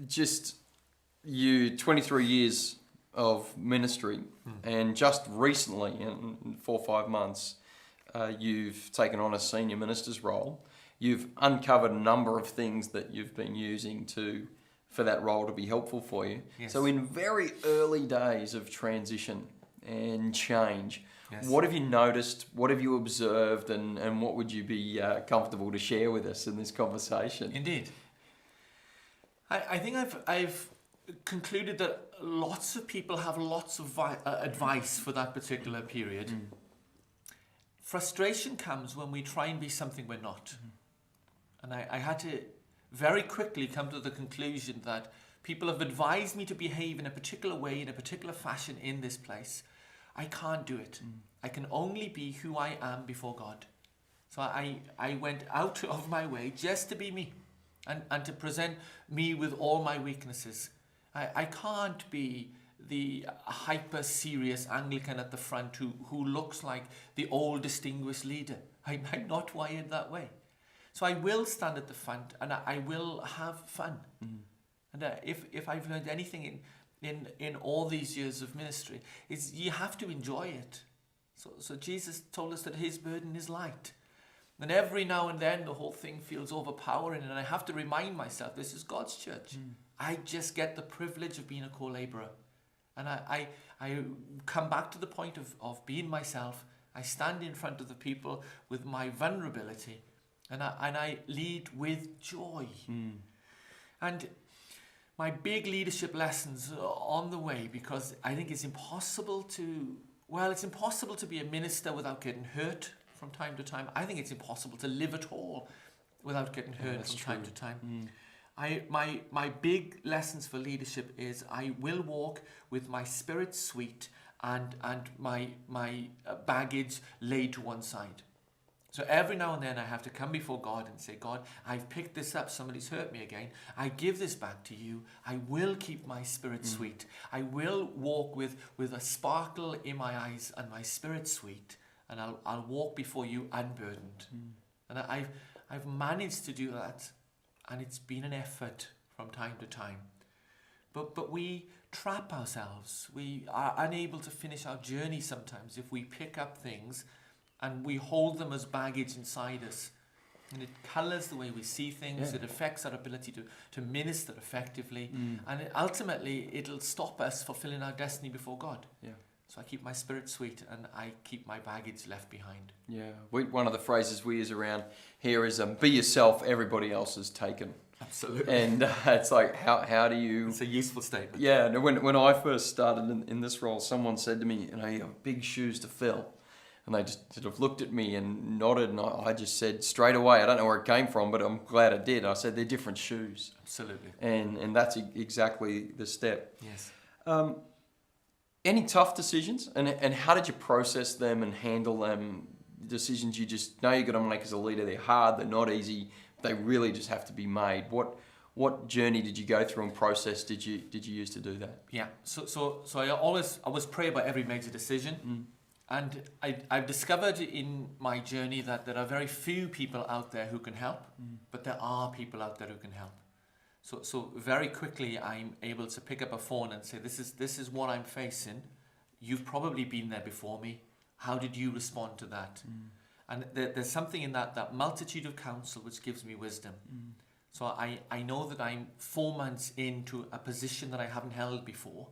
Just you, 23 years of ministry, and just recently, in 4 or 5 months, you've taken on a senior minister's role. You've uncovered a number of things that you've been using for that role to be helpful for you. Yes. So in very early days of transition and change, Yes. what have you noticed, what have you observed, and what would you be comfortable to share with us in this conversation? Indeed. I think I've concluded that lots of people have lots of advice for that particular period. Frustration comes when we try and be something we're not. And I had to very quickly come to the conclusion that people have advised me to behave in a particular way, in a particular fashion in this place. I can't do it. I can only be who I am before God. So I went out of my way just to be me and to present me with all my weaknesses. I can't be the hyper-serious Anglican at the front who looks like the old distinguished leader. I'm not wired that way. So I will stand at the front and I will have fun. And if I've learned anything in all these years of ministry, is you have to enjoy it. So Jesus told us that his burden is light. And every now and then the whole thing feels overpowering, and I have to remind myself, this is God's church. I just get the privilege of being a co-laborer. And I come back to the point of being myself. I stand in front of the people with my vulnerability, and I lead with joy. And my big leadership lessons are on the way, because I think it's impossible to be a minister without getting hurt from time to time. I think it's impossible to live at all without getting hurt from time to time. My big lessons for leadership is I will walk with my spirit sweet and my baggage laid to one side. So every now and then I have to come before God and say, God, I've picked this up. Somebody's hurt me again. I give this back to you. I will keep my spirit sweet. I will walk with a sparkle in my eyes and my spirit sweet. And I'll walk before you unburdened. And I've managed to do that. And it's been an effort from time to time. But we trap ourselves. We are unable to finish our journey sometimes if we pick up things and we hold them as baggage inside us. And it colours the way we see things. It affects our ability to minister effectively. And ultimately, it'll stop us fulfilling our destiny before God. So I keep my spirit sweet and I keep my baggage left behind. One of the phrases we use around here is be yourself, everybody else is taken. Absolutely. And it's like, how do you... It's a useful statement. Yeah, and when I first started in this role, someone said to me, you have big shoes to fill. And they just sort of looked at me and nodded, and I just said straight away, I don't know where it came from, but I'm glad I did. I said, they're different shoes. Absolutely. And that's exactly the step. Yes. Any tough decisions, and how did you process them and handle them? Decisions you just know you've got to make as a leader. They're hard, they're not easy, they really just have to be made. What journey did you go through and process did you use to do that? Yeah, so I always pray about every major decision. And I've discovered in my journey that there are very few people out there who can help, but there are people out there who can help. So very quickly I'm able to pick up a phone and say, this is what I'm facing. You've probably been there before me. How did you respond to that? And there's something in that multitude of counsel which gives me wisdom. So I know that I'm 4 months into a position that I haven't held before.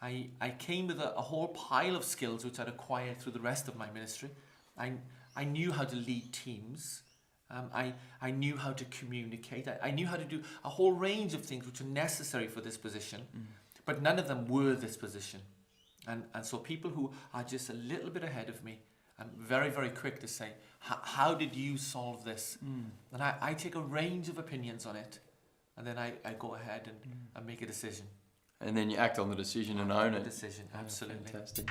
I came with a whole pile of skills which I'd acquired through the rest of my ministry. I knew how to lead teams. I knew how to communicate. I knew how to do a whole range of things which are necessary for this position, but none of them were this position. And so people who are just a little bit ahead of me, I'm very, very quick to say, how did you solve this? And I take a range of opinions on it, and then I go ahead and make a decision. And then you act on the decision and own it. Decision, absolutely. Fantastic.